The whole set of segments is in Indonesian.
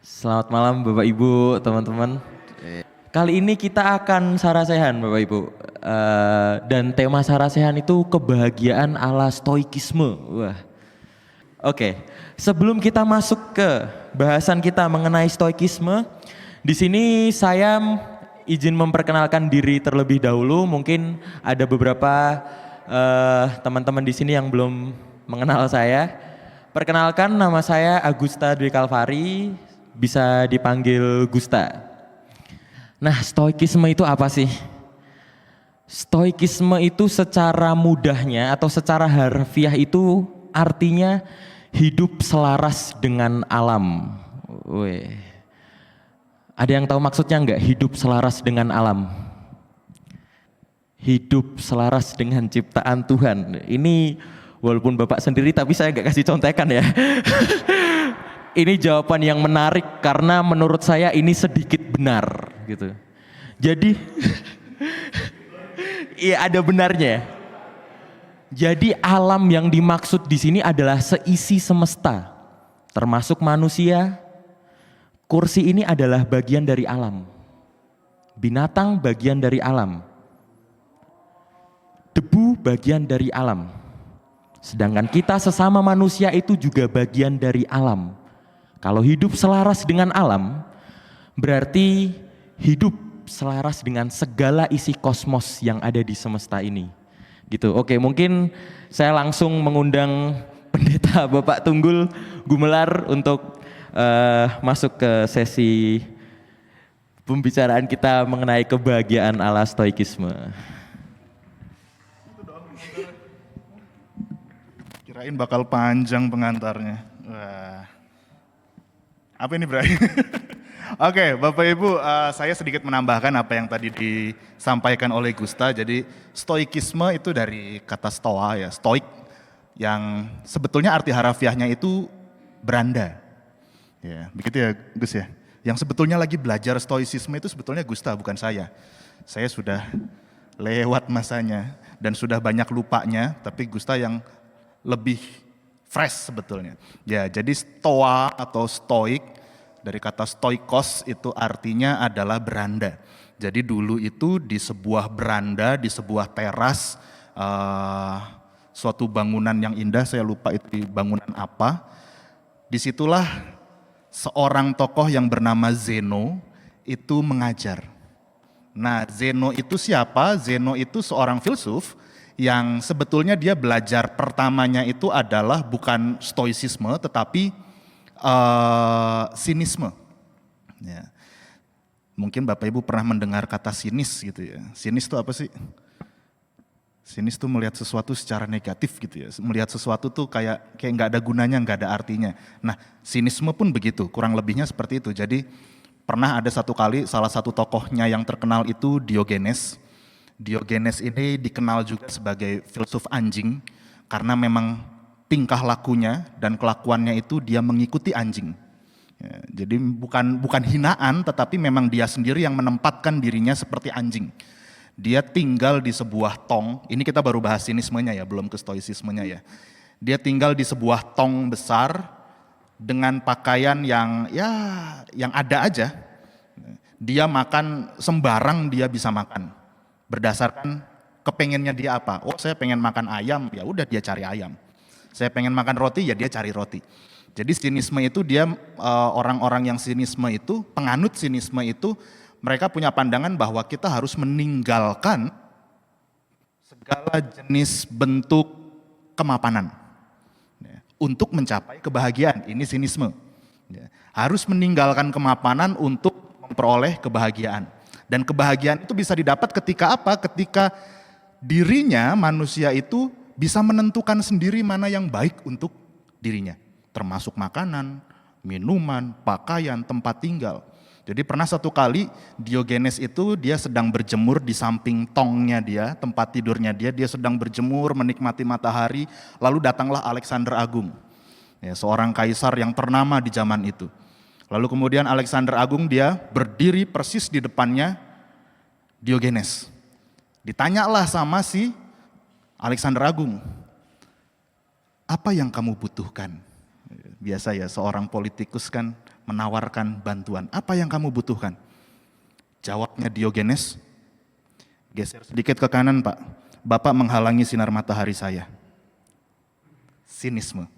Selamat malam Bapak Ibu, teman-teman. Kali ini kita akan sarasehan Bapak Ibu. Dan tema sarasehan itu kebahagiaan ala stoikisme. Wah. Oke, sebelum kita masuk ke bahasan kita mengenai stoikisme, di sini saya izin memperkenalkan diri terlebih dahulu. Mungkin ada beberapa teman-teman di sini yang belum mengenal saya. Perkenalkan, nama saya Agusta Dwi Kalvari, bisa dipanggil Gusta. Nah, stoikisme itu apa sih? Stoikisme itu secara mudahnya atau secara harfiah itu artinya hidup selaras dengan alam. Weh. Ada yang tahu maksudnya enggak hidup selaras dengan alam? Hidup selaras dengan ciptaan Tuhan. Ini walaupun Bapak sendiri tapi saya enggak kasih contekan ya. Ini jawaban yang menarik karena menurut saya ini sedikit benar gitu. Jadi iya ada benarnya. Jadi alam yang dimaksud di sini adalah seisi semesta, termasuk manusia. Kursi ini adalah bagian dari alam. Binatang bagian dari alam. Debu bagian dari alam. Sedangkan kita sesama manusia itu juga bagian dari alam. Kalau hidup selaras dengan alam, berarti hidup selaras dengan segala isi kosmos yang ada di semesta ini. Gitu. Oke, mungkin saya langsung mengundang Pendeta Bapak Tunggul Gumelar untuk masuk ke sesi pembicaraan kita mengenai kebahagiaan ala stoikisme. Kirain bakal panjang pengantarnya. Wah. Apa ini, Bray? Oke, Bapak Ibu, saya sedikit menambahkan apa yang tadi disampaikan oleh Gusta. Jadi stoikisme itu dari kata stoa ya, stoik, yang sebetulnya arti harafiahnya itu beranda. Ya, begitu ya Gus ya. Yang sebetulnya lagi belajar stoicisme itu sebetulnya Gusta, bukan saya. Saya sudah lewat masanya dan sudah banyak lupanya, tapi Gusta yang lebih fresh sebetulnya. Ya, jadi stoa atau stoik dari kata stoikos itu artinya adalah beranda. Jadi dulu itu di sebuah beranda, di sebuah teras, suatu bangunan yang indah, saya lupa itu bangunan apa. Disitulah seorang tokoh yang bernama Zeno itu mengajar. Nah, Zeno itu siapa? Zeno itu seorang filsuf yang sebetulnya dia belajar pertamanya itu adalah bukan stoicisme tetapi sinisme. Ya. Mungkin Bapak Ibu pernah mendengar kata sinis gitu ya. Sinis itu apa sih? Sinis itu melihat sesuatu secara negatif gitu ya. Melihat sesuatu tuh kayak nggak ada gunanya, nggak ada artinya. Nah, sinisme pun begitu, kurang lebihnya seperti itu. Jadi pernah ada satu kali salah satu tokohnya yang terkenal itu Diogenes. Diogenes ini dikenal juga sebagai filsuf anjing karena memang tingkah lakunya dan kelakuannya itu dia mengikuti anjing. Ya, jadi bukan hinaan tetapi memang dia sendiri yang menempatkan dirinya seperti anjing. Dia tinggal di sebuah tong, ini kita baru bahas sinismenya ya, belum ke stoicismenya ya. Dia tinggal di sebuah tong besar dengan pakaian yang ada aja. Dia makan sembarang dia bisa makan. Berdasarkan kepengennya dia apa. Oh, saya pengen makan ayam, ya udah dia cari ayam. Saya pengen makan roti, ya dia cari roti. Jadi sinisme itu dia orang-orang yang sinisme itu, penganut sinisme itu, mereka punya pandangan bahwa kita harus meninggalkan segala jenis bentuk kemapanan ya, untuk mencapai kebahagiaan. Ini sinisme. Ya, harus meninggalkan kemapanan untuk memperoleh kebahagiaan. Dan kebahagiaan itu bisa didapat ketika apa? Ketika dirinya manusia itu bisa menentukan sendiri mana yang baik untuk dirinya. Termasuk makanan, minuman, pakaian, tempat tinggal. Jadi pernah satu kali Diogenes itu dia sedang berjemur di samping tongnya dia, tempat tidurnya dia sedang berjemur menikmati matahari. Lalu datanglah Alexander Agung, ya, seorang kaisar yang ternama di zaman itu. Lalu kemudian Alexander Agung dia berdiri persis di depannya Diogenes. Ditanyalah sama si Alexander Agung, apa yang kamu butuhkan? Biasa ya seorang politikus kan menawarkan bantuan. Apa yang kamu butuhkan? Jawabnya Diogenes, geser sedikit ke kanan Pak, Bapak menghalangi sinar matahari saya. Sinisme.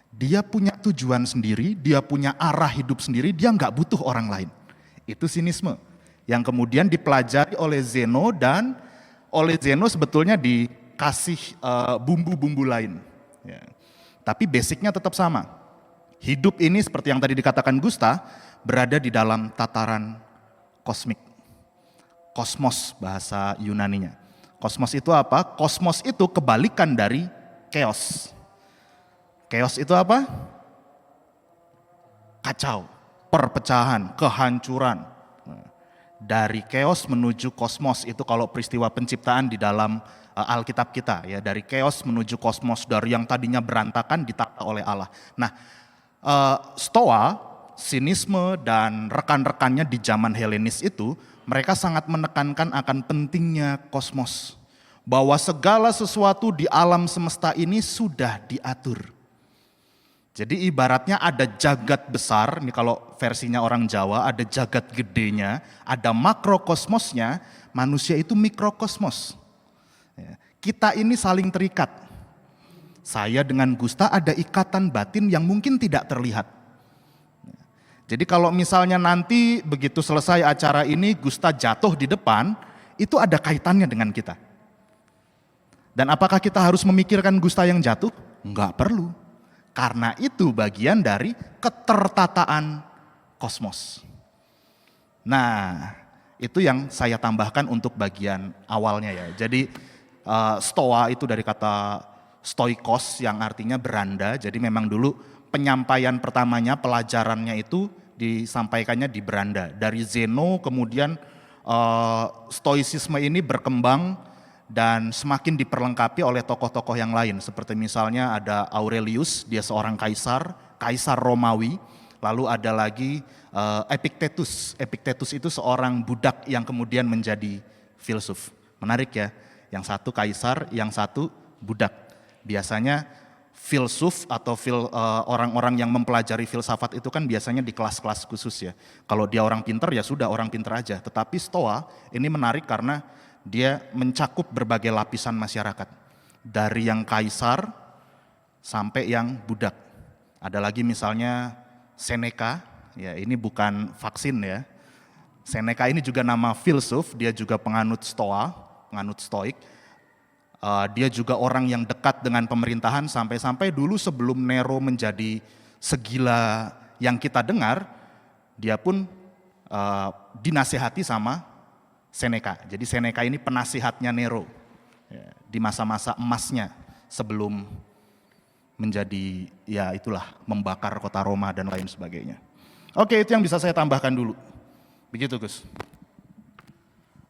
Dia punya tujuan sendiri, dia punya arah hidup sendiri, dia nggak butuh orang lain. Itu sinisme. Yang kemudian dipelajari oleh Zeno dan oleh Zeno sebetulnya dikasih bumbu-bumbu lain. Ya. Tapi basicnya tetap sama. Hidup ini seperti yang tadi dikatakan Gusta, berada di dalam tataran kosmik. Kosmos bahasa Yunaninya. Kosmos itu apa? Kosmos itu kebalikan dari chaos. Chaos itu apa? Kacau, perpecahan, kehancuran. Dari chaos menuju kosmos itu kalau peristiwa penciptaan di dalam Alkitab kita ya, dari chaos menuju kosmos, dari yang tadinya berantakan ditata oleh Allah. Nah, Stoa, sinisme dan rekan-rekannya di zaman Helenis itu, mereka sangat menekankan akan pentingnya kosmos. Bahwa segala sesuatu di alam semesta ini sudah diatur. Jadi ibaratnya ada jagat besar, ini kalau versinya orang Jawa, ada jagat gedenya, ada makrokosmosnya, manusia itu mikrokosmos. Kita ini saling terikat. Saya dengan Gusta ada ikatan batin yang mungkin tidak terlihat. Jadi kalau misalnya nanti begitu selesai acara ini, Gusta jatuh di depan, itu ada kaitannya dengan kita. Dan apakah kita harus memikirkan Gusta yang jatuh? Enggak perlu. Karena itu bagian dari ketertataan kosmos. Nah, itu yang saya tambahkan untuk bagian awalnya ya. Jadi stoa itu dari kata stoikos yang artinya beranda. Jadi memang dulu penyampaian pertamanya, pelajarannya itu disampaikannya di beranda. Dari Zeno kemudian stoicisme ini berkembang dan semakin diperlengkapi oleh tokoh-tokoh yang lain. Seperti misalnya ada Aurelius, dia seorang kaisar Romawi. Lalu ada lagi Epictetus. Epictetus itu seorang budak yang kemudian menjadi filsuf. Menarik ya, yang satu kaisar, yang satu budak. Biasanya filsuf atau orang-orang yang mempelajari filsafat itu kan biasanya di kelas-kelas khusus ya. Kalau dia orang pinter ya sudah orang pinter aja. Tetapi Stoa ini menarik karena dia mencakup berbagai lapisan masyarakat. Dari yang kaisar sampai yang budak. Ada lagi misalnya Seneca, ya ini bukan vaksin ya. Seneca ini juga nama filsuf, dia juga penganut Stoa, penganut Stoik. Dia juga orang yang dekat dengan pemerintahan sampai-sampai dulu sebelum Nero menjadi segila yang kita dengar, dia pun dinasihati sama Seneca. Jadi Seneca ini penasihatnya Nero ya, di masa-masa emasnya sebelum menjadi ya itulah membakar kota Roma dan lain sebagainya. Oke, itu yang bisa saya tambahkan dulu. Begitu Gus.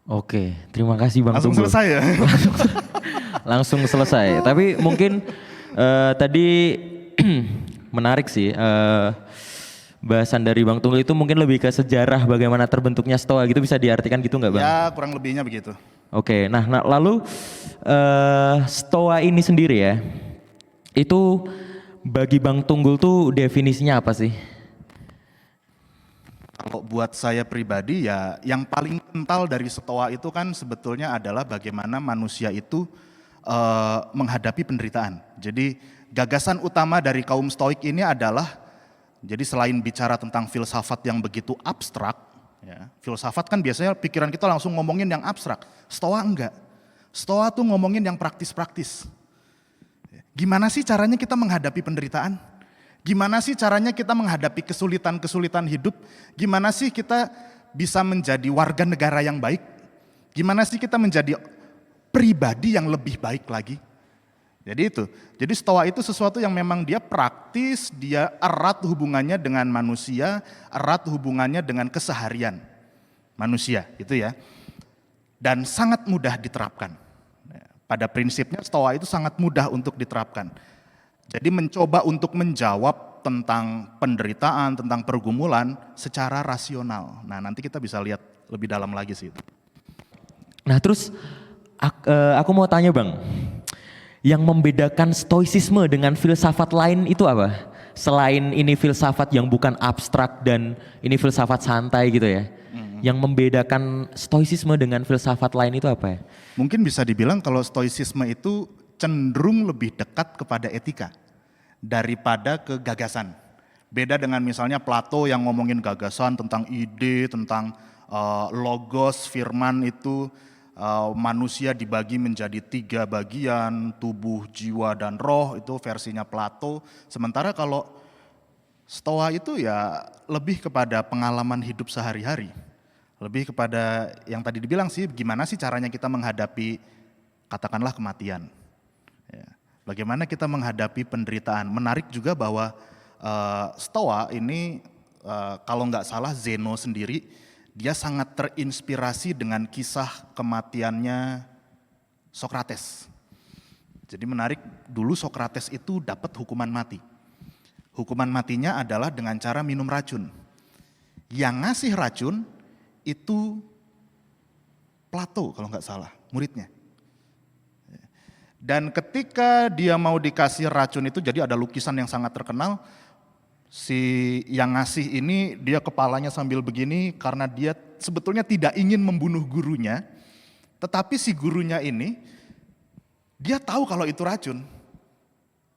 Oke, terima kasih Bang Langsung Tunggul. selesai ya? Langsung selesai. Tapi mungkin tadi menarik sih. Bahasan dari Bang Tunggul itu mungkin lebih ke sejarah bagaimana terbentuknya Stoa gitu, bisa diartikan gitu nggak Bang? Ya kurang lebihnya begitu. Oke, nah lalu Stoa ini sendiri ya, itu bagi Bang Tunggul tuh definisinya apa sih? Kalau buat saya pribadi ya yang paling kental dari Stoa itu kan sebetulnya adalah bagaimana manusia itu menghadapi penderitaan. Jadi gagasan utama dari kaum Stoik ini adalah, jadi selain bicara tentang filsafat yang begitu abstrak, ya, filsafat kan biasanya pikiran kita langsung ngomongin yang abstrak. Stoa enggak. Stoa tuh ngomongin yang praktis-praktis. Gimana sih caranya kita menghadapi penderitaan? Gimana sih caranya kita menghadapi kesulitan-kesulitan hidup? Gimana sih kita bisa menjadi warga negara yang baik? Gimana sih kita menjadi pribadi yang lebih baik lagi? Jadi itu, jadi Stoa itu sesuatu yang memang dia praktis, dia erat hubungannya dengan manusia, erat hubungannya dengan keseharian manusia, itu ya. Dan sangat mudah diterapkan. Pada prinsipnya Stoa itu sangat mudah untuk diterapkan. Jadi mencoba untuk menjawab tentang penderitaan, tentang pergumulan secara rasional. Nah nanti kita bisa lihat lebih dalam lagi sih itu. Nah terus aku mau tanya Bang, yang membedakan stoicisme dengan filsafat lain itu apa? selain ini filsafat yang bukan abstrak dan ini filsafat santai gitu ya. Yang membedakan stoicisme dengan filsafat lain itu apa ya? Mungkin bisa dibilang kalau stoicisme itu cenderung lebih dekat kepada etika daripada ke gagasan. Beda dengan misalnya Plato yang ngomongin gagasan tentang ide, tentang logos, firman itu manusia dibagi menjadi 3 bagian, tubuh, jiwa, dan roh, itu versinya Plato. Sementara kalau Stoa itu ya lebih kepada pengalaman hidup sehari-hari. Lebih kepada yang tadi dibilang sih, gimana sih caranya kita menghadapi katakanlah kematian. Ya. Bagaimana kita menghadapi penderitaan. Menarik juga bahwa Stoa ini kalau nggak salah Zeno sendiri, dia sangat terinspirasi dengan kisah kematiannya Sokrates. Jadi menarik, dulu Sokrates itu dapat hukuman mati. Hukuman matinya adalah dengan cara minum racun. Yang ngasih racun itu Plato kalau nggak salah, muridnya. Dan ketika dia mau dikasih racun itu, jadi ada lukisan yang sangat terkenal, si yang ngasih ini dia kepalanya sambil begini karena dia sebetulnya tidak ingin membunuh gurunya, tetapi si gurunya ini, dia tahu kalau itu racun,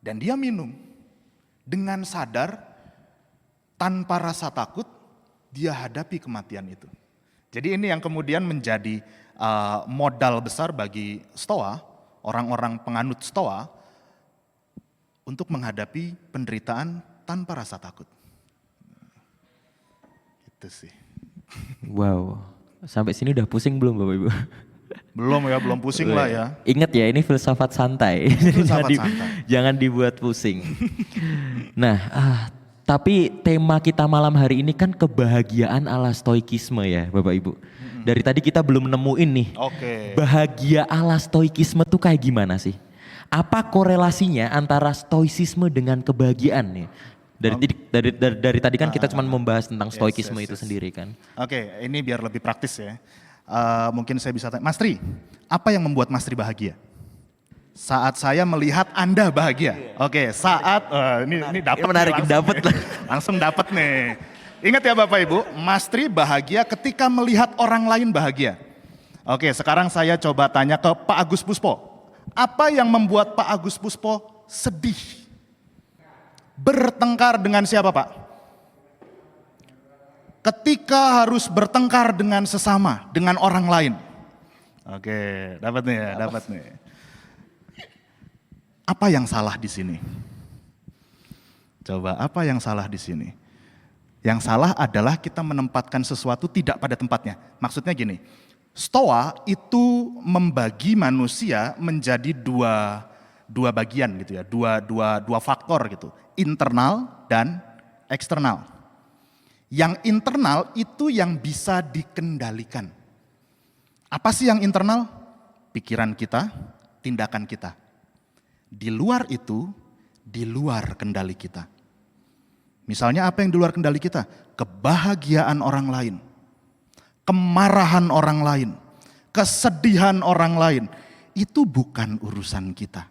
dan dia minum. Dengan sadar, tanpa rasa takut, dia hadapi kematian itu. Jadi ini yang kemudian menjadi modal besar bagi Stoa, orang-orang penganut Stoa, untuk menghadapi penderitaan tanpa rasa takut. Itu sih. Wow, sampai sini udah pusing belum Bapak Ibu? Belum ya, belum pusing lah ya. Ingat ya, ini filsafat santai. Filsafat santai. Jangan dibuat pusing. Nah, tapi tema kita malam hari ini kan kebahagiaan ala stoikisme ya Bapak Ibu. Dari tadi kita belum nemuin nih. Oke. Bahagia ala stoikisme tuh kayak gimana sih? Apa korelasinya antara stoicisme dengan kebahagiaan nih? Dari tadi kan kita cuma membahas tentang stoikisme itu sendiri kan. Oke, ini biar lebih praktis ya. Mungkin saya bisa tanya, Mas Tri, apa yang membuat Mas Tri bahagia? Saat saya melihat Anda bahagia. Oke, saat ini dapat menarik, dapat lah. Langsung dapat nih. Ingat ya Bapak Ibu, Mas Tri bahagia ketika melihat orang lain bahagia. Oke, sekarang saya coba tanya ke Pak Agus Puspo. Apa yang membuat Pak Agus Puspo sedih? Bertengkar dengan siapa Pak? Ketika harus bertengkar dengan sesama, dengan orang lain. Oke, dapat nih ya, dapat nih. Apa yang salah di sini? Coba, apa yang salah di sini? Yang salah adalah kita menempatkan sesuatu tidak pada tempatnya. Maksudnya gini, Stoa itu membagi manusia menjadi dua bagian gitu ya, dua faktor gitu, internal dan eksternal. Yang internal itu yang bisa dikendalikan. Apa sih yang internal? Pikiran kita, tindakan kita. Di luar itu, di luar kendali kita. Misalnya apa yang di luar kendali kita? Kebahagiaan orang lain, kemarahan orang lain, kesedihan orang lain. Itu bukan urusan kita.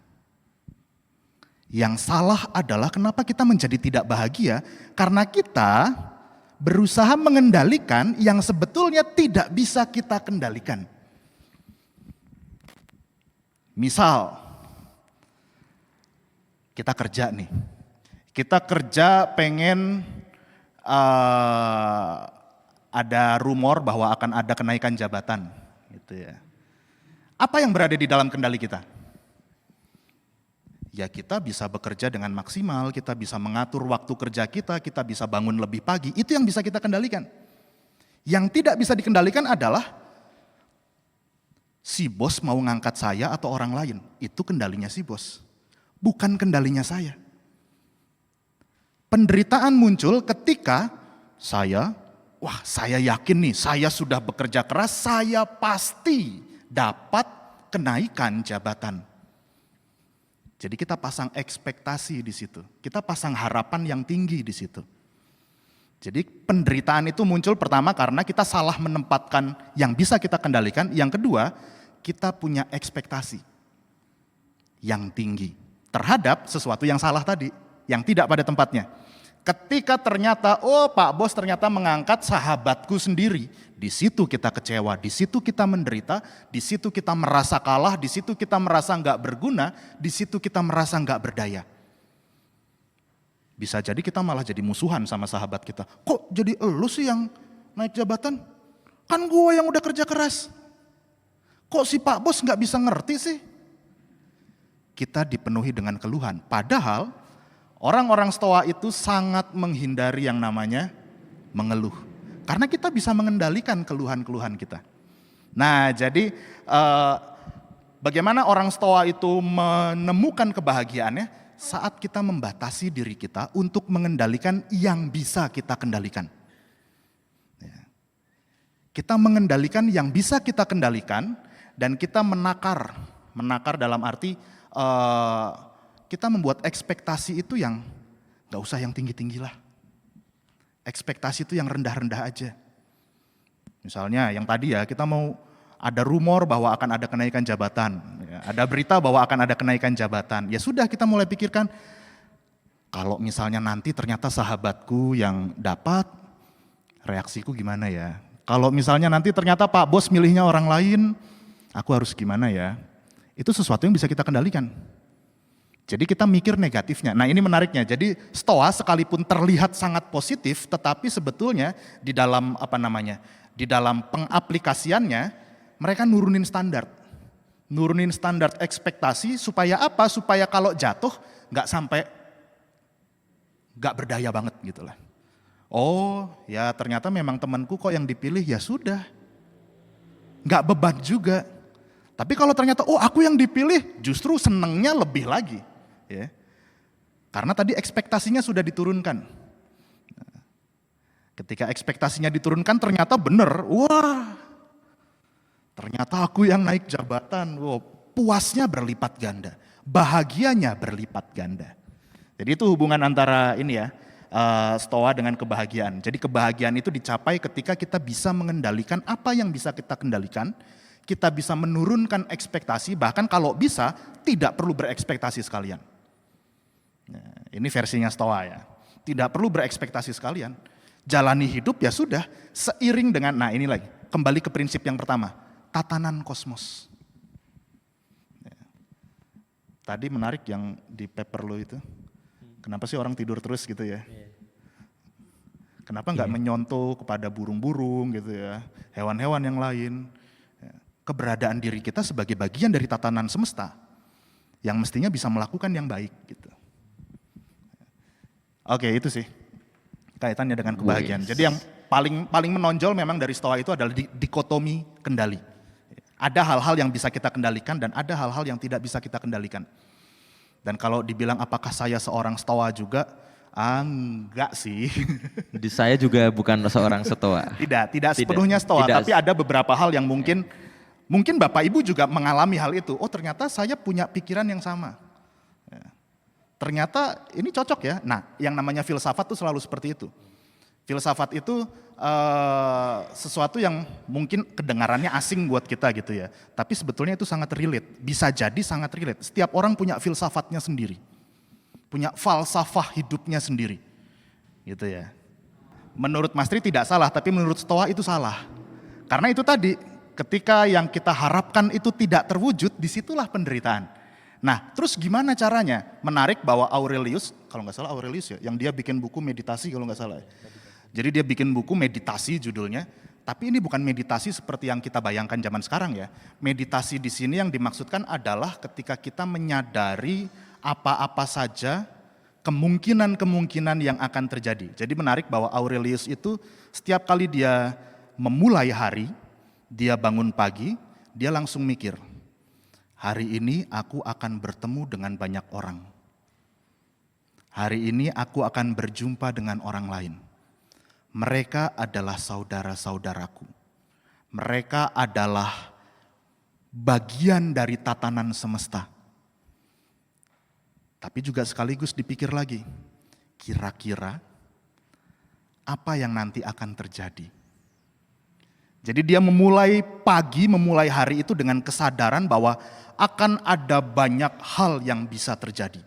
Yang salah adalah kenapa kita menjadi tidak bahagia, karena kita berusaha mengendalikan yang sebetulnya tidak bisa kita kendalikan. Misal, kita kerja nih, kita kerja pengen ada rumor bahwa akan ada kenaikan jabatan, gitu ya. Apa yang berada di dalam kendali kita? Ya kita bisa bekerja dengan maksimal, kita bisa mengatur waktu kerja kita bisa bangun lebih pagi, itu yang bisa kita kendalikan. Yang tidak bisa dikendalikan adalah si bos mau ngangkat saya atau orang lain, itu kendalinya si bos, bukan kendalinya saya. Penderitaan muncul ketika saya yakin nih, saya sudah bekerja keras, saya pasti dapat kenaikan jabatan. Jadi kita pasang ekspektasi di situ, kita pasang harapan yang tinggi di situ. Jadi penderitaan itu muncul pertama karena kita salah menempatkan yang bisa kita kendalikan. Yang kedua, kita punya ekspektasi yang tinggi terhadap sesuatu yang salah tadi, yang tidak pada tempatnya. Ketika ternyata, oh Pak Bos ternyata mengangkat sahabatku sendiri. Di situ kita kecewa, di situ kita menderita, di situ kita merasa kalah, di situ kita merasa nggak berguna, di situ kita merasa nggak berdaya. Bisa jadi kita malah jadi musuhan sama sahabat kita. Kok jadi elu sih yang naik jabatan? Kan gue yang udah kerja keras. Kok si Pak Bos nggak bisa ngerti sih? Kita dipenuhi dengan keluhan. Padahal orang-orang Stoa itu sangat menghindari yang namanya mengeluh. Karena kita bisa mengendalikan keluhan-keluhan kita. Nah jadi bagaimana orang Stoa itu menemukan kebahagiaannya? Saat kita membatasi diri kita untuk mengendalikan yang bisa kita kendalikan. Kita mengendalikan yang bisa kita kendalikan dan kita menakar. Menakar dalam arti kita membuat ekspektasi itu yang gak usah yang tinggi-tinggi lah. Ekspektasi itu yang rendah-rendah aja. Misalnya yang tadi ya, kita mau ada rumor bahwa akan ada kenaikan jabatan. Ada berita bahwa akan ada kenaikan jabatan. Ya sudah, kita mulai pikirkan, kalau misalnya nanti ternyata sahabatku yang dapat, reaksiku gimana ya? Kalau misalnya nanti ternyata Pak Bos milihnya orang lain, aku harus gimana ya? Itu sesuatu yang bisa kita kendalikan. Jadi kita mikir negatifnya. Nah ini menariknya, jadi Stoa sekalipun terlihat sangat positif, tetapi sebetulnya di dalam di dalam pengaplikasiannya, mereka nurunin standar. Nurunin standar ekspektasi supaya apa? Supaya kalau jatuh nggak sampai nggak berdaya banget gitu lah. Oh ya ternyata memang temanku kok yang dipilih, ya sudah. Nggak beban juga. Tapi kalau ternyata oh aku yang dipilih, justru senengnya lebih lagi. Ya. Karena tadi ekspektasinya sudah diturunkan. Ketika ekspektasinya diturunkan ternyata benar, wah ternyata aku yang naik jabatan, wow, puasnya berlipat ganda, bahagianya berlipat ganda. Jadi itu hubungan antara ini ya, Stoa dengan kebahagiaan. Jadi kebahagiaan itu dicapai ketika kita bisa mengendalikan apa yang bisa kita kendalikan, kita bisa menurunkan ekspektasi, bahkan kalau bisa tidak perlu berekspektasi sekalian. Nah, ini versinya Stoa ya, tidak perlu berekspektasi sekalian. Jalani hidup ya sudah, seiring dengan, nah ini lagi, kembali ke prinsip yang pertama, tatanan kosmos. Tadi menarik yang di paper lo itu, kenapa sih orang tidur terus gitu ya? Kenapa nggak menyontoh kepada burung-burung gitu ya, hewan-hewan yang lain? Keberadaan diri kita sebagai bagian dari tatanan semesta, yang mestinya bisa melakukan yang baik gitu. Oke itu sih. Kaitannya dengan kebahagiaan. Jadi yang paling menonjol memang dari Stoa itu adalah dikotomi kendali. Ada hal-hal yang bisa kita kendalikan dan ada hal-hal yang tidak bisa kita kendalikan. Dan kalau dibilang apakah saya seorang Stoa juga? Enggak sih. Saya juga bukan seorang Stoa. Tidak sepenuhnya Stoa, tidak. tapi ada beberapa hal yang mungkin Bapak Ibu juga mengalami hal itu. Oh ternyata saya punya pikiran yang sama. Ternyata ini cocok ya. Nah, yang namanya filsafat itu selalu seperti itu. Filsafat itu sesuatu yang mungkin kedengarannya asing buat kita gitu ya. Tapi sebetulnya itu sangat relate. Bisa jadi sangat relate. Setiap orang punya filsafatnya sendiri. Punya falsafah hidupnya sendiri. Gitu ya. Menurut Mas Tri tidak salah, tapi menurut Stoa itu salah. Karena itu tadi, ketika yang kita harapkan itu tidak terwujud, disitulah penderitaan. Nah, terus gimana caranya? Menarik bahwa Aurelius, kalau nggak salah Aurelius ya, yang dia bikin buku meditasi kalau nggak salah. Jadi dia bikin buku meditasi judulnya, tapi ini bukan meditasi seperti yang kita bayangkan zaman sekarang ya. Meditasi di sini yang dimaksudkan adalah ketika kita menyadari apa-apa saja kemungkinan-kemungkinan yang akan terjadi. Jadi menarik bahwa Aurelius itu setiap kali dia memulai hari, dia bangun pagi, dia langsung mikir, hari ini aku akan bertemu dengan banyak orang. Hari ini aku akan berjumpa dengan orang lain. Mereka adalah saudara-saudaraku. Mereka adalah bagian dari tatanan semesta. Tapi juga sekaligus dipikir lagi, kira-kira apa yang nanti akan terjadi? Jadi dia memulai pagi, memulai hari itu dengan kesadaran bahwa akan ada banyak hal yang bisa terjadi.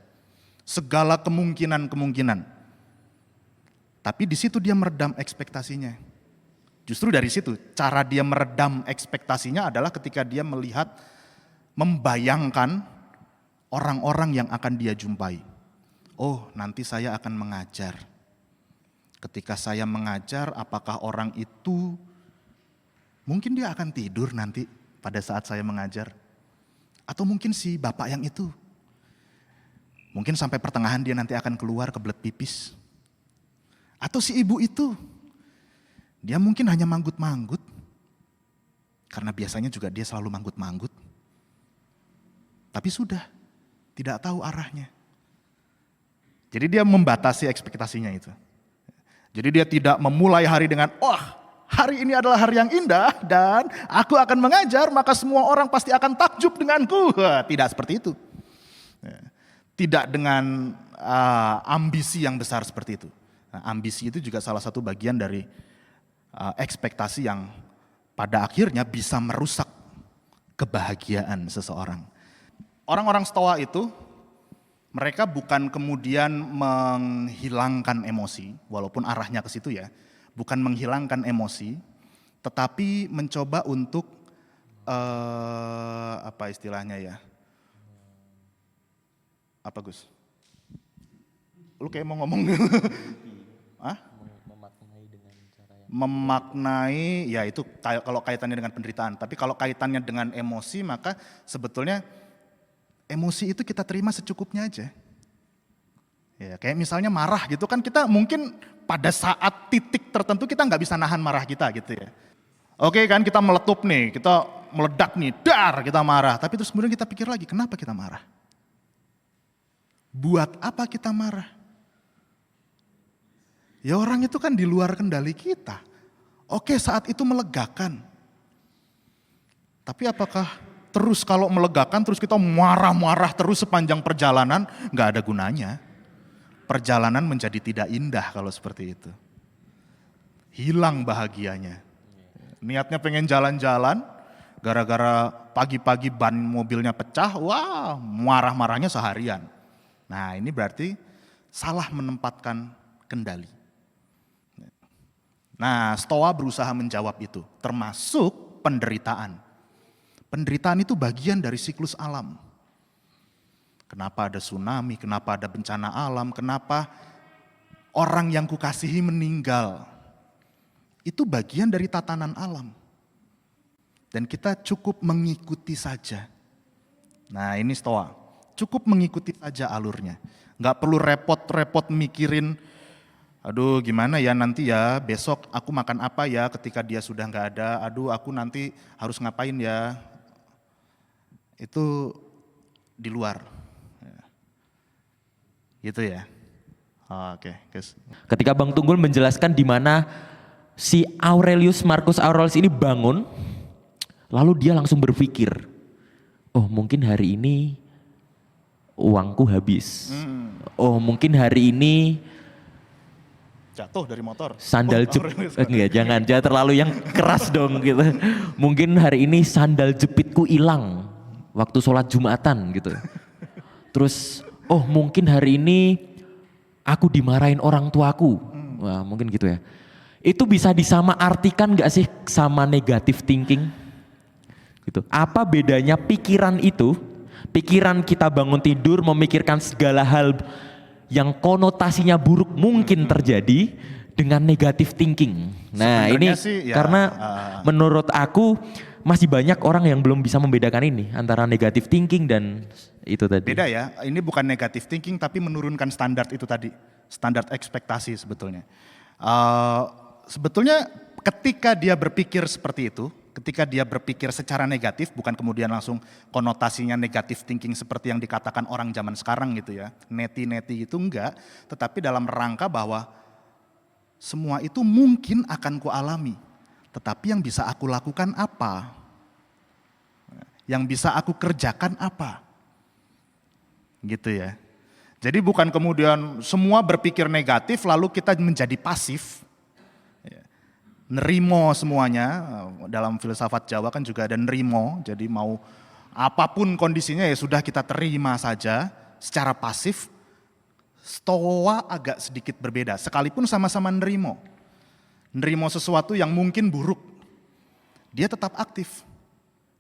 Segala kemungkinan-kemungkinan. Tapi di situ dia meredam ekspektasinya. Justru dari situ, cara dia meredam ekspektasinya adalah ketika dia melihat, membayangkan orang-orang yang akan dia jumpai. Oh, nanti saya akan mengajar. Ketika saya mengajar, apakah orang itu, mungkin dia akan tidur nanti pada saat saya mengajar. Atau mungkin si bapak yang itu, mungkin sampai pertengahan dia nanti akan keluar kebelet pipis. Atau si ibu itu, dia mungkin hanya manggut-manggut, karena biasanya juga dia selalu manggut-manggut. Tapi sudah, tidak tahu arahnya. Jadi dia membatasi ekspektasinya itu. Jadi dia tidak memulai hari dengan, wah hari ini adalah hari yang indah dan aku akan mengajar maka semua orang pasti akan takjub denganku. Tidak seperti itu. Tidak dengan ambisi yang besar seperti itu. Nah, ambisi itu juga salah satu bagian dari ekspektasi yang pada akhirnya bisa merusak kebahagiaan seseorang. Orang-orang Stoa itu, mereka bukan kemudian menghilangkan emosi, walaupun arahnya ke situ ya, bukan menghilangkan emosi, tetapi mencoba untuk apa istilahnya ya? Apa Gus? Lu kayak mau ngomong? Hah? Memaknai, ya itu kalau kaitannya dengan penderitaan. Tapi kalau kaitannya dengan emosi, maka sebetulnya emosi itu kita terima secukupnya aja. Ya, kayak misalnya marah gitu kan, kita mungkin pada saat titik tertentu kita nggak bisa nahan marah kita gitu ya. Oke kan, kita meletup nih, kita meledak nih, dar kita marah. Tapi terus kemudian kita pikir lagi, kenapa kita marah? Buat apa kita marah? Ya orang itu kan di luar kendali kita. Oke, saat itu melegakan. Tapi apakah terus kalau melegakan terus kita marah-marah terus sepanjang perjalanan? Nggak ada gunanya. Perjalanan menjadi tidak indah kalau seperti itu. Hilang bahagianya. Niatnya pengen jalan-jalan, gara-gara pagi-pagi ban mobilnya pecah, wah marah-marahnya seharian. Nah ini berarti salah menempatkan kendali. Nah, Stoa berusaha menjawab itu, termasuk penderitaan. Penderitaan itu bagian dari siklus alam. Kenapa ada tsunami, kenapa ada bencana alam, kenapa orang yang kukasihi meninggal. Itu bagian dari tatanan alam. Dan kita cukup mengikuti saja. Nah ini Stoa, cukup mengikuti saja alurnya. Nggak perlu repot-repot mikirin, aduh gimana ya nanti ya besok aku makan apa ya ketika dia sudah nggak ada, aduh aku nanti harus ngapain ya. Itu di luar. Gitu ya. Oke, guys. Ketika Bang Tunggul menjelaskan di mana si Marcus Aurelius ini bangun, lalu dia langsung berpikir, oh mungkin hari ini uangku habis. Oh mungkin hari ini jatuh dari motor. Sandal enggak, jangan terlalu yang keras dong gitu. Mungkin hari ini sandal jepitku hilang waktu sholat Jumatan gitu. Terus, oh mungkin hari ini aku dimarahin orang tuaku. Wah mungkin gitu ya. Itu bisa disamaartikan gak sih sama negative thinking? Gitu. Apa bedanya pikiran itu? Pikiran kita bangun tidur memikirkan segala hal yang konotasinya buruk mungkin terjadi dengan negative thinking. Nah Sebenarnya ini sih, ya, karena menurut aku masih banyak orang yang belum bisa membedakan ini antara negative thinking dan itu tadi. Beda ya, ini bukan negative thinking tapi menurunkan standar itu tadi. Standar ekspektasi sebetulnya. Sebetulnya ketika dia berpikir seperti itu, ketika dia berpikir secara negatif, bukan kemudian langsung konotasinya negatif thinking seperti yang dikatakan orang zaman sekarang gitu ya, neti-neti itu enggak, tetapi dalam rangka bahwa semua itu mungkin akan kualami, tetapi yang bisa aku lakukan apa? Yang bisa aku kerjakan apa? Gitu ya. Jadi bukan kemudian semua berpikir negatif lalu kita menjadi pasif. Nerimo semuanya, dalam filsafat Jawa kan juga ada nerimo, jadi mau apapun kondisinya ya sudah kita terima saja secara pasif, Stoa agak sedikit berbeda, sekalipun sama-sama nerimo. Nerimo sesuatu yang mungkin buruk. Dia tetap aktif.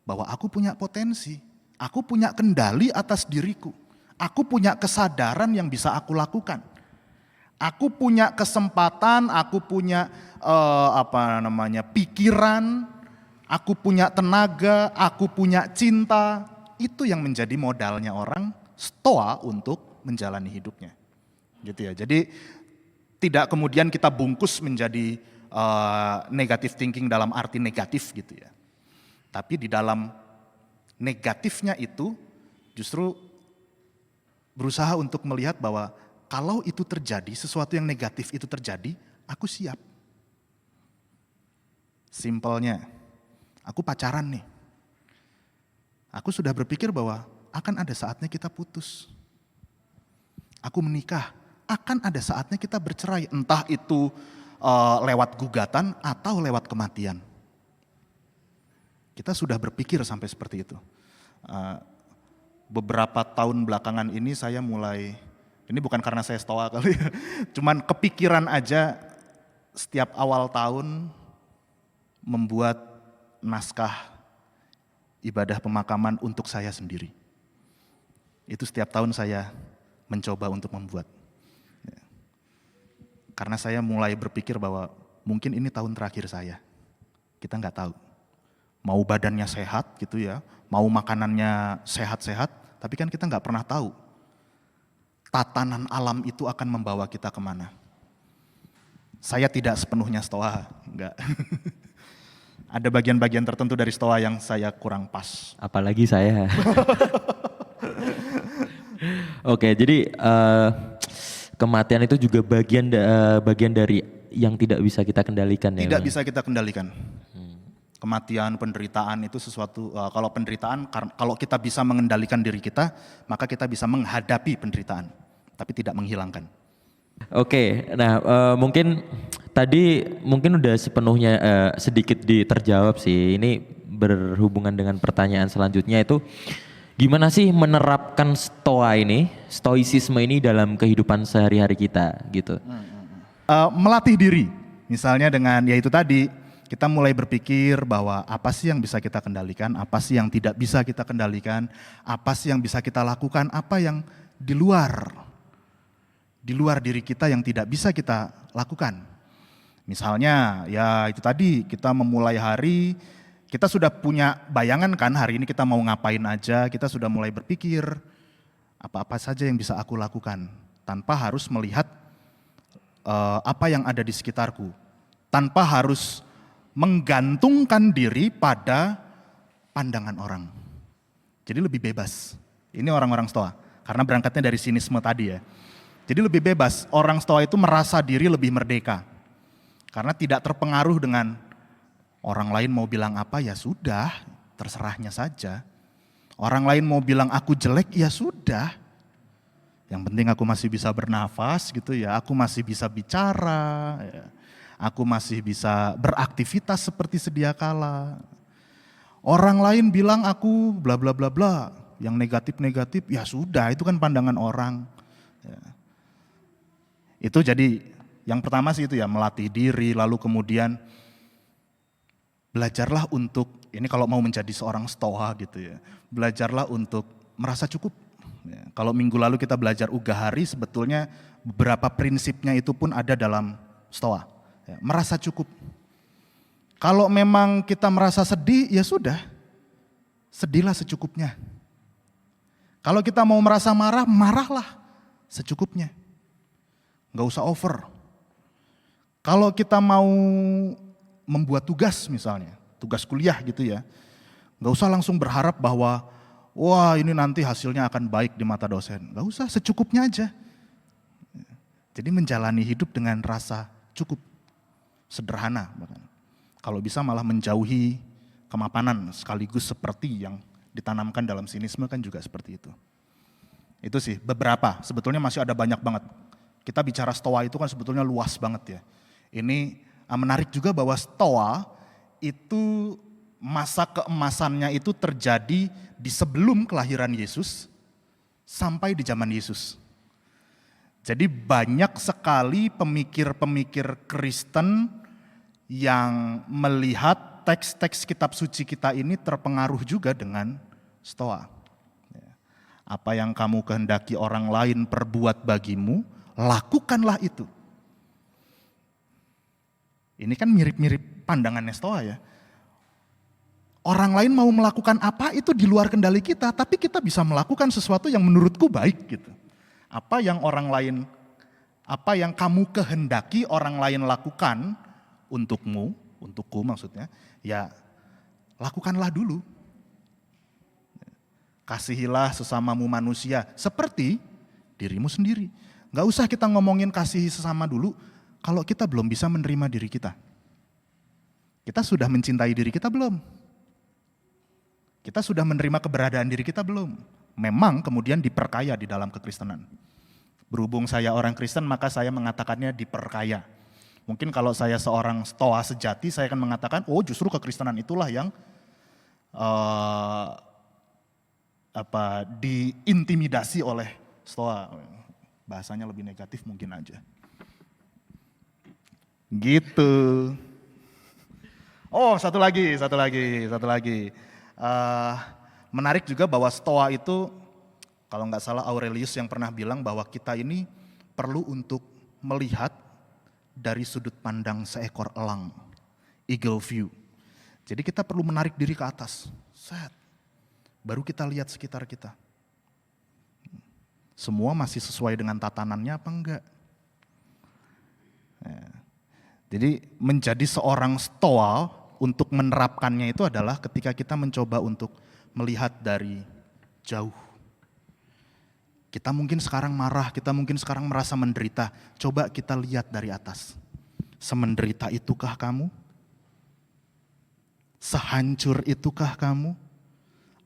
Bahwa aku punya potensi, aku punya kendali atas diriku. Aku punya kesadaran yang bisa aku lakukan. Aku punya kesempatan, aku punya pikiran, aku punya tenaga, aku punya cinta. Itu yang menjadi modalnya orang Stoa untuk menjalani hidupnya. Gitu ya. Jadi tidak kemudian kita bungkus menjadi negative thinking dalam arti negatif gitu ya. Tapi di dalam negatifnya itu justru berusaha untuk melihat bahwa kalau itu terjadi, sesuatu yang negatif itu terjadi, aku siap. Simpelnya, aku pacaran nih. Aku sudah berpikir bahwa akan ada saatnya kita putus. Aku menikah, akan ada saatnya kita bercerai. Entah itu lewat gugatan atau lewat kematian. Kita sudah berpikir sampai seperti itu. Beberapa tahun belakangan ini saya mulai, ini bukan karena saya stoa kali ya, cuman kepikiran aja setiap awal tahun membuat naskah ibadah pemakaman untuk saya sendiri. Itu setiap tahun saya mencoba untuk membuat. Karena saya mulai berpikir bahwa mungkin ini tahun terakhir saya. Kita nggak tahu. Mau badannya sehat gitu ya, mau makanannya sehat-sehat, tapi kan kita nggak pernah tahu tatanan alam itu akan membawa kita kemana. Saya tidak sepenuhnya stoa, enggak. Ada bagian-bagian tertentu dari stoa yang saya kurang pas. Apalagi saya. Oke, jadi kematian itu juga bagian dari yang tidak bisa kita kendalikan ya. Tidak bisa kita kendalikan. Kematian, penderitaan itu sesuatu, kalau penderitaan, kalau kita bisa mengendalikan diri kita, maka kita bisa menghadapi penderitaan, tapi tidak menghilangkan. Oke, nah mungkin tadi udah sepenuhnya sedikit terjawab sih. Ini berhubungan dengan pertanyaan selanjutnya itu, gimana sih menerapkan stoicisme ini dalam kehidupan sehari-hari kita gitu? Melatih diri, misalnya dengan yaitu tadi, kita mulai berpikir bahwa apa sih yang bisa kita kendalikan, apa sih yang tidak bisa kita kendalikan, apa sih yang bisa kita lakukan, apa yang di luar diri kita yang tidak bisa kita lakukan. Misalnya ya itu tadi, kita memulai hari, kita sudah punya bayangan kan hari ini kita mau ngapain aja, kita sudah mulai berpikir apa-apa saja yang bisa aku lakukan tanpa harus melihat apa yang ada di sekitarku, tanpa harus menggantungkan diri pada pandangan orang. Jadi lebih bebas. Ini orang-orang stoa, karena berangkatnya dari sinisme tadi ya. Jadi lebih bebas, orang stoa itu merasa diri lebih merdeka. Karena tidak terpengaruh dengan orang lain mau bilang apa ya sudah, terserahnya saja. Orang lain mau bilang aku jelek ya sudah. Yang penting aku masih bisa bernafas gitu ya, aku masih bisa bicara ya. Aku masih bisa beraktivitas seperti sedia kala. Orang lain bilang aku bla bla bla bla, yang negatif-negatif ya sudah, itu kan pandangan orang. Ya. Itu jadi yang pertama sih itu ya, melatih diri, lalu kemudian belajarlah untuk, ini kalau mau menjadi seorang stoa gitu ya, belajarlah untuk merasa cukup. Ya. Kalau minggu lalu kita belajar Ugahari, sebetulnya beberapa prinsipnya itu pun ada dalam stoa. Ya, merasa cukup. Kalau memang kita merasa sedih, ya sudah, sedihlah secukupnya. Kalau kita mau merasa marah, marahlah secukupnya. Nggak usah over. Kalau kita mau membuat tugas misalnya, tugas kuliah gitu ya, nggak usah langsung berharap bahwa, wah ini nanti hasilnya akan baik di mata dosen. Nggak usah, secukupnya aja. Jadi menjalani hidup dengan rasa cukup. Sederhana bahkan. Kalau bisa malah menjauhi kemapanan sekaligus seperti yang ditanamkan dalam sinisme kan juga seperti itu. Itu sih beberapa, sebetulnya masih ada banyak banget. Kita bicara stoa itu kan sebetulnya luas banget ya. Ini menarik juga bahwa stoa itu masa keemasannya itu terjadi di sebelum kelahiran Yesus sampai di zaman Yesus. Jadi banyak sekali pemikir-pemikir Kristen yang melihat teks-teks kitab suci kita ini terpengaruh juga dengan Stoa. Apa yang kamu kehendaki orang lain perbuat bagimu, lakukanlah itu. Ini kan mirip-mirip pandangannya Stoa ya. Orang lain mau melakukan apa itu di luar kendali kita, tapi kita bisa melakukan sesuatu yang menurutku baik gitu. Apa yang kamu kehendaki orang lain lakukan untukmu, untukku maksudnya, ya lakukanlah dulu. Kasihilah sesamamu manusia seperti dirimu sendiri. Gak usah kita ngomongin kasihi sesama dulu kalau kita belum bisa menerima diri kita. Kita sudah mencintai diri kita belum? Kita sudah menerima keberadaan diri kita belum? Memang kemudian diperkaya di dalam kekristenan. Berhubung saya orang Kristen maka saya mengatakannya diperkaya. Mungkin kalau saya seorang Stoa sejati saya akan mengatakan oh justru kekristenan itulah yang diintimidasi oleh Stoa. Bahasanya lebih negatif mungkin aja. Gitu. Oh satu lagi. Menarik juga bahwa Stoa itu, kalau nggak salah Aurelius yang pernah bilang bahwa kita ini perlu untuk melihat dari sudut pandang seekor elang, eagle view. Jadi kita perlu menarik diri ke atas, baru kita lihat sekitar kita. Semua masih sesuai dengan tatanannya apa enggak? Jadi menjadi seorang Stoa untuk menerapkannya itu adalah ketika kita mencoba untuk melihat dari jauh. Kita mungkin sekarang marah, kita mungkin sekarang merasa menderita. Coba kita lihat dari atas. Semenderita itukah kamu? Sehancur itukah kamu?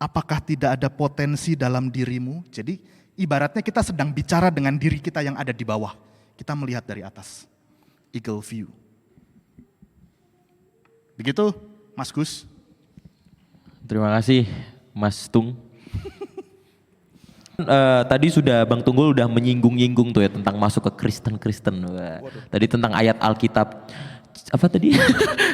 Apakah tidak ada potensi dalam dirimu? Jadi ibaratnya kita sedang bicara dengan diri kita yang ada di bawah. Kita melihat dari atas. Eagle view. Begitu Mas Gus. Terima kasih Mas Tung. Tadi sudah Bang Tunggul udah menyinggung-nyinggung tuh ya tentang masuk ke Kristen. Tadi tentang ayat Alkitab. Apa tadi?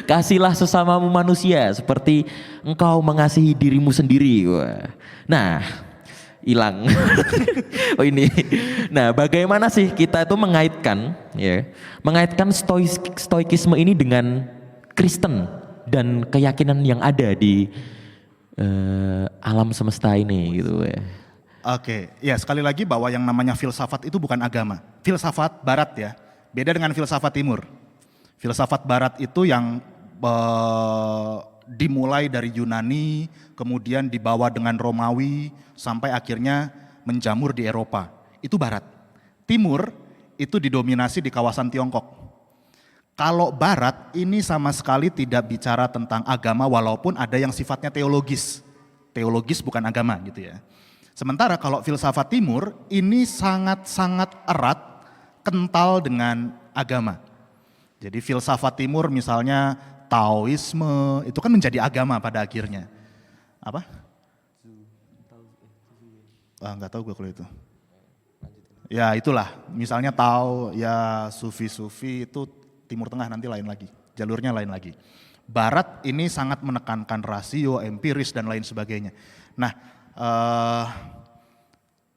Kasihlah sesamamu manusia seperti engkau mengasihi dirimu sendiri. Wah. Nah, hilang. Oh ini. Nah, bagaimana sih kita itu mengaitkan stoikisme ini dengan Kristen dan keyakinan yang ada di alam semesta ini gitu ya. Oke, ya sekali lagi bahwa yang namanya filsafat itu bukan agama. Filsafat barat ya, beda dengan filsafat timur. Filsafat barat itu yang dimulai dari Yunani, kemudian dibawa dengan Romawi, sampai akhirnya menjamur di Eropa. Itu barat. Timur itu didominasi di kawasan Tiongkok. Kalau barat ini sama sekali tidak bicara tentang agama walaupun ada yang sifatnya teologis. Teologis bukan agama gitu ya. Sementara kalau filsafat timur ini sangat-sangat erat, kental dengan agama. Jadi filsafat timur misalnya Taoisme itu kan menjadi agama pada akhirnya. Apa? Nggak tahu gue kalau itu. Ya itulah, misalnya Tao, ya Sufi-Sufi itu Timur Tengah nanti lain lagi, jalurnya lain lagi. Barat ini sangat menekankan rasio, empiris dan lain sebagainya. Nah,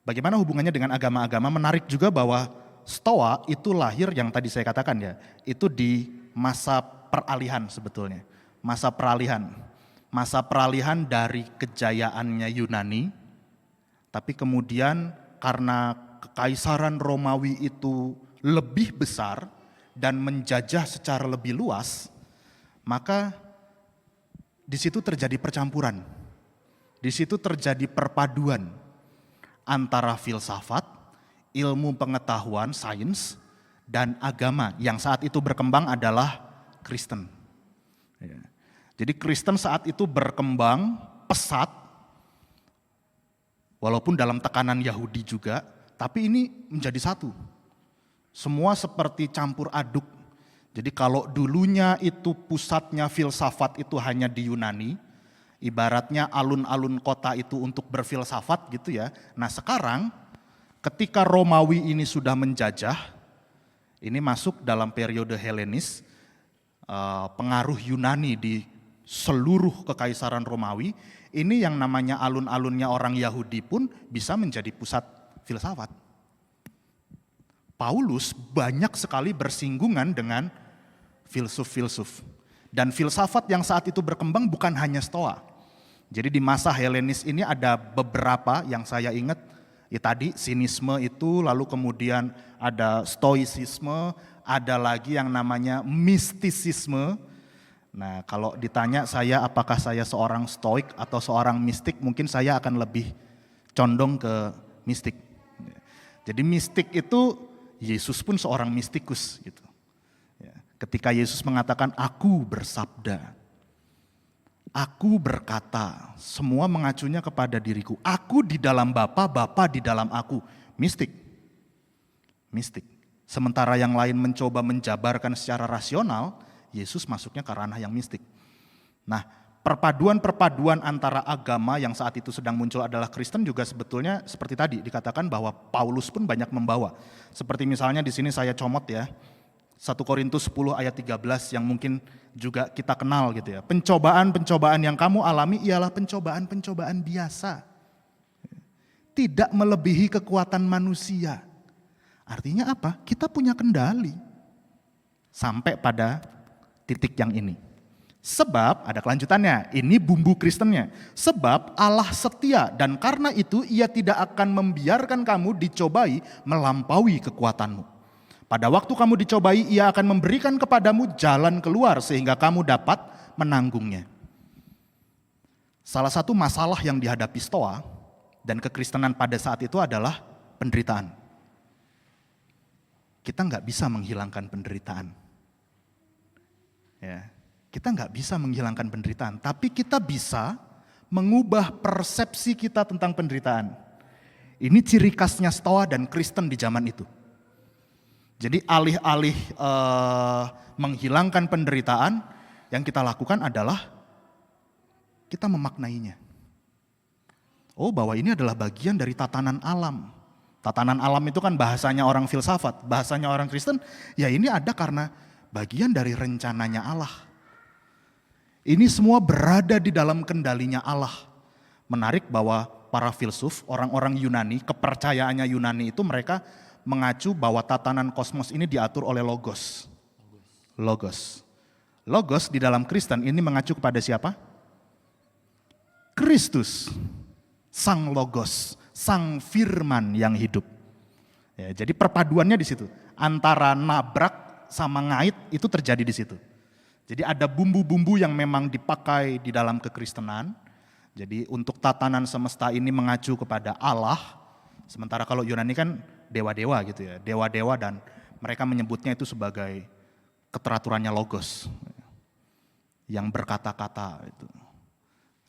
bagaimana hubungannya dengan agama-agama? Menarik juga bahwa Stoa itu lahir yang tadi saya katakan ya, itu di masa peralihan sebetulnya. Masa peralihan dari kejayaannya Yunani, tapi kemudian karena kekaisaran Romawi itu lebih besar dan menjajah secara lebih luas, maka di situ terjadi percampuran. Di situ terjadi perpaduan antara filsafat, ilmu pengetahuan, sains, dan agama yang saat itu berkembang adalah Kristen. Jadi Kristen saat itu berkembang pesat, walaupun dalam tekanan Yahudi juga, tapi ini menjadi satu. Semua seperti campur aduk. Jadi kalau dulunya itu pusatnya filsafat itu hanya di Yunani, ibaratnya alun-alun kota itu untuk berfilsafat gitu ya. Nah sekarang ketika Romawi ini sudah menjajah, ini masuk dalam periode Helenis, pengaruh Yunani di seluruh kekaisaran Romawi, ini yang namanya alun-alunnya orang Yahudi pun bisa menjadi pusat filsafat. Paulus banyak sekali bersinggungan dengan filsuf-filsuf. Dan filsafat yang saat itu berkembang bukan hanya Stoa. Jadi di masa Helenis ini ada beberapa yang saya ingat, ya tadi sinisme itu, lalu kemudian ada stoicisme, ada lagi yang namanya mistisisme. Nah kalau ditanya saya apakah saya seorang stoik atau seorang mistik, mungkin saya akan lebih condong ke mistik. Jadi mistik itu, Yesus pun seorang mistikus gitu. Ketika Yesus mengatakan aku bersabda, aku berkata, semua mengacunya kepada diriku. Aku di dalam Bapa, Bapa di dalam aku. Mistik. Mistik. Sementara yang lain mencoba menjabarkan secara rasional, Yesus masuknya ke ranah yang mistik. Nah, perpaduan-perpaduan antara agama yang saat itu sedang muncul adalah Kristen juga sebetulnya seperti tadi dikatakan bahwa Paulus pun banyak membawa. Seperti misalnya di sini saya comot ya, 1 Korintus 10 ayat 13 yang mungkin juga kita kenal gitu ya. Pencobaan-pencobaan yang kamu alami ialah pencobaan-pencobaan biasa. Tidak melebihi kekuatan manusia. Artinya apa? Kita punya kendali. Sampai pada titik yang ini. Sebab, ada kelanjutannya, ini bumbu Kristennya. Sebab Allah setia dan karena itu ia tidak akan membiarkan kamu dicobai melampaui kekuatanmu. Pada waktu kamu dicobai, ia akan memberikan kepadamu jalan keluar sehingga kamu dapat menanggungnya. Salah satu masalah yang dihadapi Stoa dan kekristenan pada saat itu adalah penderitaan. Kita nggak bisa menghilangkan penderitaan. Ya, kita nggak bisa menghilangkan penderitaan, tapi kita bisa mengubah persepsi kita tentang penderitaan. Ini ciri khasnya Stoa dan Kristen di zaman itu. Jadi alih-alih menghilangkan penderitaan, yang kita lakukan adalah kita memaknainya. Oh, bahwa ini adalah bagian dari tatanan alam. Tatanan alam itu kan bahasanya orang filsafat, bahasanya orang Kristen, ya ini ada karena bagian dari rencananya Allah. Ini semua berada di dalam kendalinya Allah. Menarik bahwa para filsuf, orang-orang Yunani, kepercayaannya Yunani itu mereka mengacu bahwa tatanan kosmos ini diatur oleh logos. Logos. Logos di dalam Kristen ini mengacu kepada siapa? Kristus. Sang logos, sang firman yang hidup. Ya, jadi perpaduannya di situ. Antara nabrak sama ngait itu terjadi di situ. Jadi ada bumbu-bumbu yang memang dipakai di dalam kekristenan. Jadi untuk tatanan semesta ini mengacu kepada Allah. Sementara kalau Yunani kan dewa-dewa gitu ya, dewa-dewa dan mereka menyebutnya itu sebagai keteraturannya logos yang berkata-kata itu.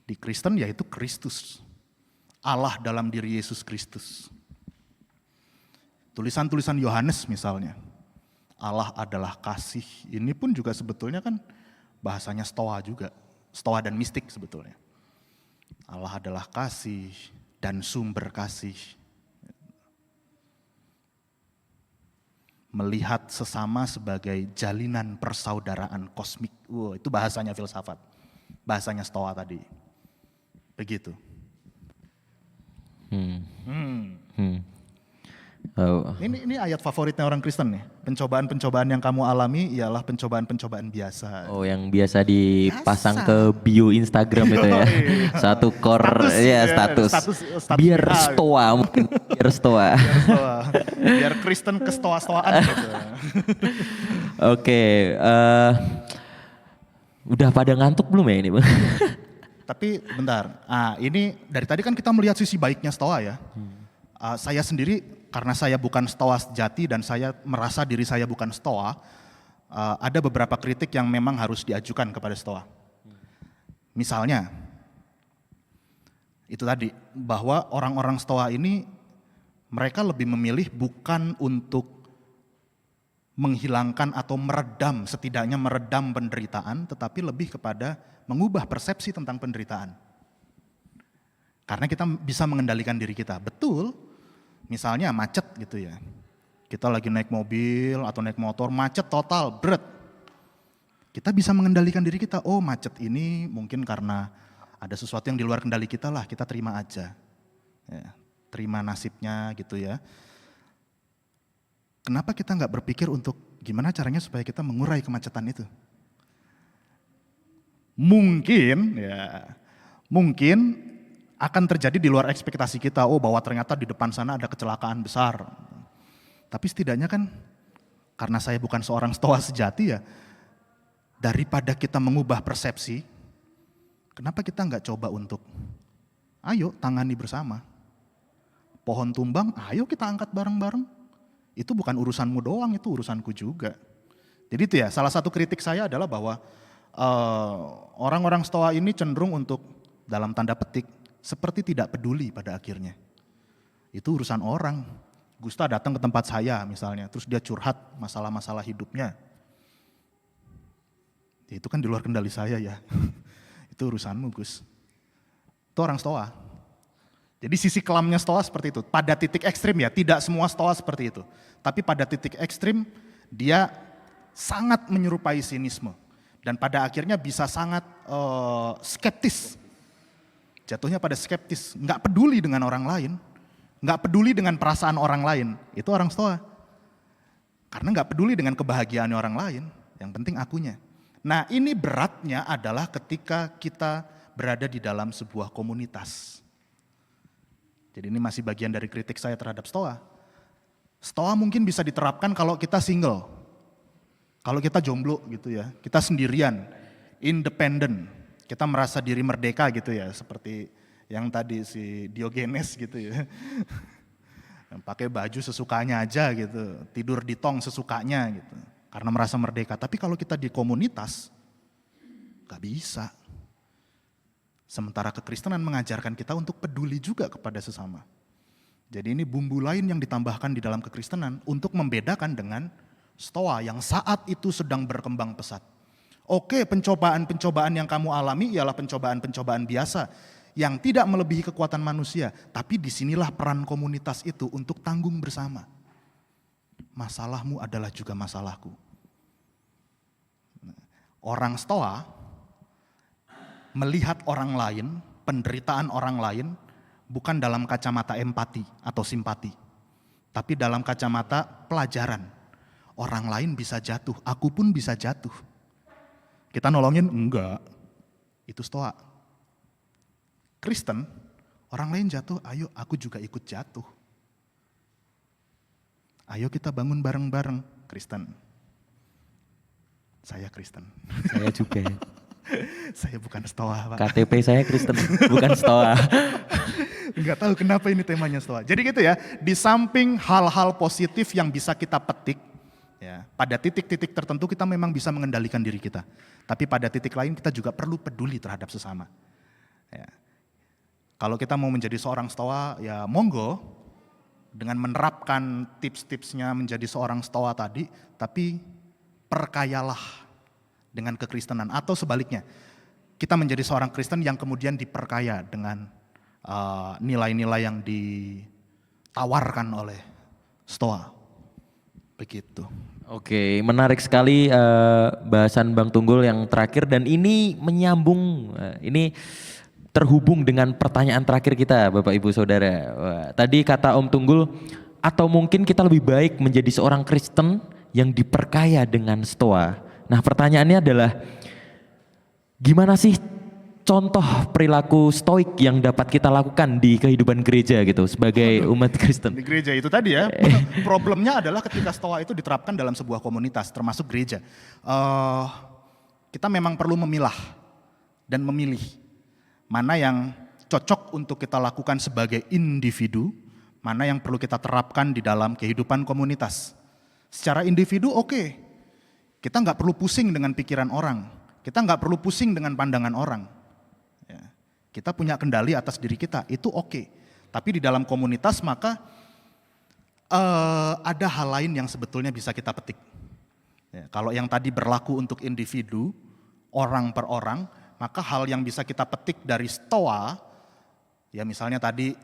Di Kristen yaitu Kristus, Allah dalam diri Yesus Kristus. Tulisan-tulisan Yohanes misalnya, Allah adalah kasih, ini pun juga sebetulnya kan bahasanya Stoa juga, Stoa dan mistik sebetulnya. Allah adalah kasih dan sumber kasih. Melihat sesama sebagai jalinan persaudaraan kosmik. Itu bahasanya filsafat. Bahasanya Stoa tadi. Begitu. Oh. Ini ayat favoritnya orang Kristen nih. Pencobaan-pencobaan yang kamu alami ialah pencobaan-pencobaan biasa. Oh, yang biasa dipasang ke bio Instagram itu ya. Satu core status. Biar stoa mungkin. Biar stoa. Biar Kristen kestoa-stoaan gitu. Oke, udah pada ngantuk belum ya ini, Bang? Tapi bentar, ini dari tadi kan kita melihat sisi baiknya Stoa ya. Saya sendiri karena saya bukan Stoa sejati dan saya merasa diri saya bukan Stoa, ada beberapa kritik yang memang harus diajukan kepada Stoa. Misalnya, itu tadi, bahwa orang-orang Stoa ini mereka lebih memilih bukan untuk menghilangkan atau meredam, setidaknya meredam penderitaan, tetapi lebih kepada mengubah persepsi tentang penderitaan. Karena kita bisa mengendalikan diri kita, betul, Misalnya macet gitu ya. Kita lagi naik mobil atau naik motor, macet total, bret. Kita bisa mengendalikan diri kita, oh macet ini mungkin karena ada sesuatu yang di luar kendali kita lah, kita terima aja. Ya, terima nasibnya gitu ya. Kenapa kita nggak berpikir untuk gimana caranya supaya kita mengurai kemacetan itu? Mungkin akan terjadi di luar ekspektasi kita, oh bahwa ternyata di depan sana ada kecelakaan besar. Tapi setidaknya kan karena saya bukan seorang stoa sejati ya, daripada kita mengubah persepsi, kenapa kita nggak coba untuk, ayo tangani bersama. Pohon tumbang, ayo kita angkat bareng-bareng. Itu bukan urusanmu doang, itu urusanku juga. Jadi itu ya, salah satu kritik saya adalah bahwa orang-orang stoa ini cenderung untuk, dalam tanda petik, seperti tidak peduli pada akhirnya. Itu urusan orang. Gusta datang ke tempat saya misalnya, terus dia curhat masalah-masalah hidupnya. Ya, itu kan di luar kendali saya ya. Itu urusanmu Gus. Itu orang stoa. Jadi sisi kelamnya stoa seperti itu. Pada titik ekstrim ya, tidak semua stoa seperti itu. Tapi pada titik ekstrim dia sangat menyerupai sinisme. Dan pada akhirnya bisa sangat skeptis. Jatuhnya pada skeptis, nggak peduli dengan orang lain. Nggak peduli dengan perasaan orang lain, itu orang stoa. Karena nggak peduli dengan kebahagiaan orang lain, yang penting akunya. Nah ini beratnya adalah ketika kita berada di dalam sebuah komunitas. Jadi ini masih bagian dari kritik saya terhadap stoa. Stoa mungkin bisa diterapkan kalau kita single. Kalau kita jomblo gitu ya, kita sendirian, independen. Kita merasa diri merdeka gitu ya, seperti yang tadi si Diogenes gitu ya. Yang pakai baju sesukanya aja gitu, tidur di tong sesukanya gitu. Karena merasa merdeka, tapi kalau kita di komunitas, gak bisa. Sementara kekristenan mengajarkan kita untuk peduli juga kepada sesama. Jadi ini bumbu lain yang ditambahkan di dalam kekristenan untuk membedakan dengan stoa yang saat itu sedang berkembang pesat. Oke, pencobaan-pencobaan yang kamu alami ialah pencobaan-pencobaan biasa yang tidak melebihi kekuatan manusia, tapi disinilah peran komunitas itu untuk tanggung bersama. Masalahmu adalah juga masalahku. Orang stoa melihat orang lain, penderitaan orang lain, bukan dalam kacamata empati atau simpati, tapi dalam kacamata pelajaran. Orang lain bisa jatuh, aku pun bisa jatuh. Kita nolongin? Enggak. Itu stoa. Kristen, orang lain jatuh, ayo aku juga ikut jatuh. Ayo kita bangun bareng-bareng, Kristen. Saya Kristen. Saya juga. Saya bukan stoa, Pak. KTP saya Kristen, bukan stoa. Enggak tahu kenapa ini temanya stoa. Jadi gitu ya, di samping hal-hal positif yang bisa kita petik, ya, pada titik-titik tertentu kita memang bisa mengendalikan diri kita. Tapi pada titik lain kita juga perlu peduli terhadap sesama. Ya. Kalau kita mau menjadi seorang stoa, ya monggo dengan menerapkan tips-tipsnya menjadi seorang stoa tadi, tapi perkayalah dengan kekristenan. Atau sebaliknya, kita menjadi seorang Kristen yang kemudian diperkaya dengan nilai-nilai yang ditawarkan oleh stoa. Begitu. Oke, menarik sekali bahasan Bang Tunggul yang terakhir dan ini menyambung, ini terhubung dengan pertanyaan terakhir kita Bapak Ibu Saudara. Wah, tadi kata Om Tunggul, atau mungkin kita lebih baik menjadi seorang Kristen yang diperkaya dengan stoa. Nah pertanyaannya adalah, gimana sih contoh perilaku stoik yang dapat kita lakukan di kehidupan gereja gitu sebagai umat Kristen? Di gereja itu tadi ya, problemnya adalah ketika stoa itu diterapkan dalam sebuah komunitas termasuk gereja. Kita memang perlu memilah dan memilih mana yang cocok untuk kita lakukan sebagai individu, mana yang perlu kita terapkan di dalam kehidupan komunitas. Secara individu oke, kita nggak perlu pusing dengan pikiran orang, kita nggak perlu pusing dengan pandangan orang. Ya. Kita punya kendali atas diri kita, itu oke. Tapi di dalam komunitas maka ada hal lain yang sebetulnya bisa kita petik. Ya, kalau yang tadi berlaku untuk individu, orang per orang, maka hal yang bisa kita petik dari stoa, ya misalnya tadi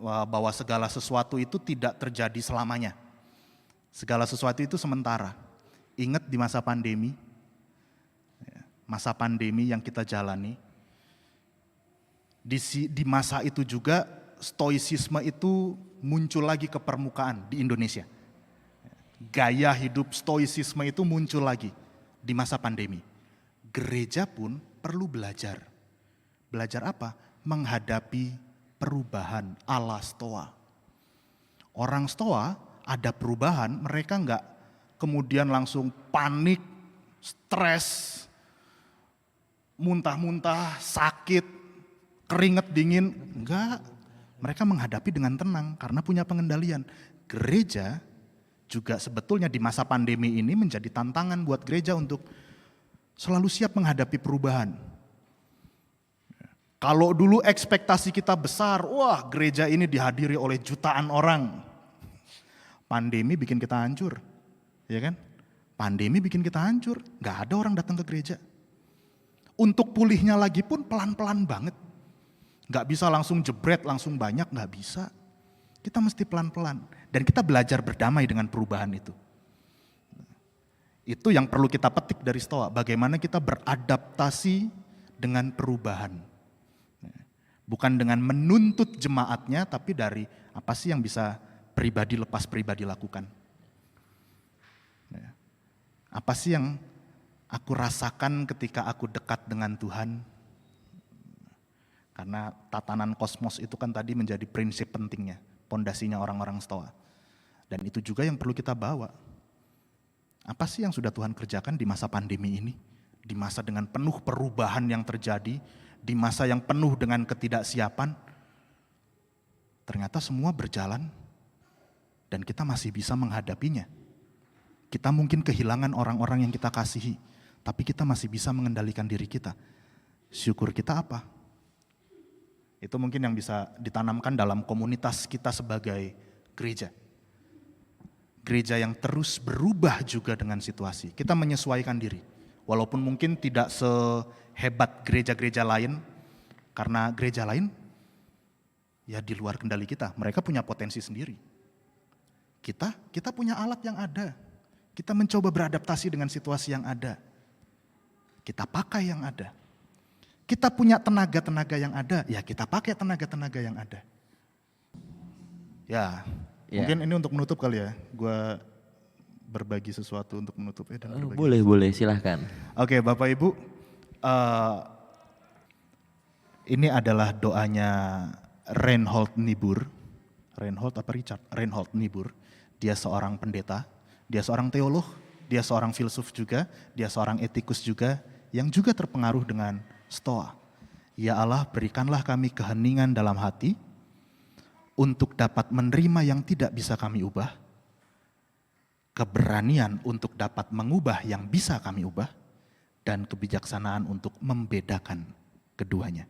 bahwa segala sesuatu itu tidak terjadi selamanya. Segala sesuatu itu sementara. Ingat di masa pandemi yang kita jalani, di masa itu juga stoicisme itu muncul lagi ke permukaan di Indonesia. Gaya hidup stoicisme itu muncul lagi di masa pandemi. Gereja pun perlu belajar. Belajar apa? Menghadapi perubahan ala Stoa. Orang Stoa ada perubahan, mereka enggak kemudian langsung panik, stres, muntah-muntah, sakit, keringat dingin. Enggak, mereka menghadapi dengan tenang karena punya pengendalian. Gereja juga sebetulnya di masa pandemi ini menjadi tantangan buat gereja untuk selalu siap menghadapi perubahan. Kalau dulu ekspektasi kita besar, wah gereja ini dihadiri oleh jutaan orang. Pandemi bikin kita hancur, ya kan? Pandemi bikin kita hancur, gak ada orang datang ke gereja. Untuk pulihnya lagi pun pelan-pelan banget. Gak bisa langsung jebret, langsung banyak, gak bisa. Kita mesti pelan-pelan. Dan kita belajar berdamai dengan perubahan itu. Itu yang perlu kita petik dari Stoa, bagaimana kita beradaptasi dengan perubahan. Bukan dengan menuntut jemaatnya, tapi dari apa sih yang bisa pribadi lepas pribadi lakukan. Apa sih yang aku rasakan ketika aku dekat dengan Tuhan? Karena tatanan kosmos itu kan tadi menjadi prinsip pentingnya, pondasinya orang-orang Stoa. Dan itu juga yang perlu kita bawa. Apa sih yang sudah Tuhan kerjakan di masa pandemi ini? Di masa dengan penuh perubahan yang terjadi, di masa yang penuh dengan ketidaksiapan, ternyata semua berjalan dan kita masih bisa menghadapinya. Kita mungkin kehilangan orang-orang yang kita kasihi, tapi kita masih bisa mengendalikan diri kita. Syukur kita apa? Itu mungkin yang bisa ditanamkan dalam komunitas kita sebagai gereja. Gereja yang terus berubah juga dengan situasi. Kita menyesuaikan diri. Walaupun mungkin tidak sehebat gereja-gereja lain, karena gereja lain ya di luar kendali kita, mereka punya potensi sendiri. Kita punya alat yang ada, kita mencoba beradaptasi dengan situasi yang ada, kita pakai yang ada. Kita punya tenaga-tenaga yang ada, ya kita pakai tenaga-tenaga yang ada. Ya, mungkin ini untuk menutup kali ya, gue berbagi sesuatu untuk menutup. Boleh, silahkan. Oke, Bapak Ibu, ini adalah doanya Reinhold Niebuhr. Reinhold apa Richard? Reinhold Niebuhr. Dia seorang pendeta, dia seorang teolog, dia seorang filsuf juga, dia seorang etikus juga, yang juga terpengaruh dengan Stoa. Ya Allah, berikanlah kami keheningan dalam hati untuk dapat menerima yang tidak bisa kami ubah, keberanian untuk dapat mengubah yang bisa kami ubah, dan kebijaksanaan untuk membedakan keduanya.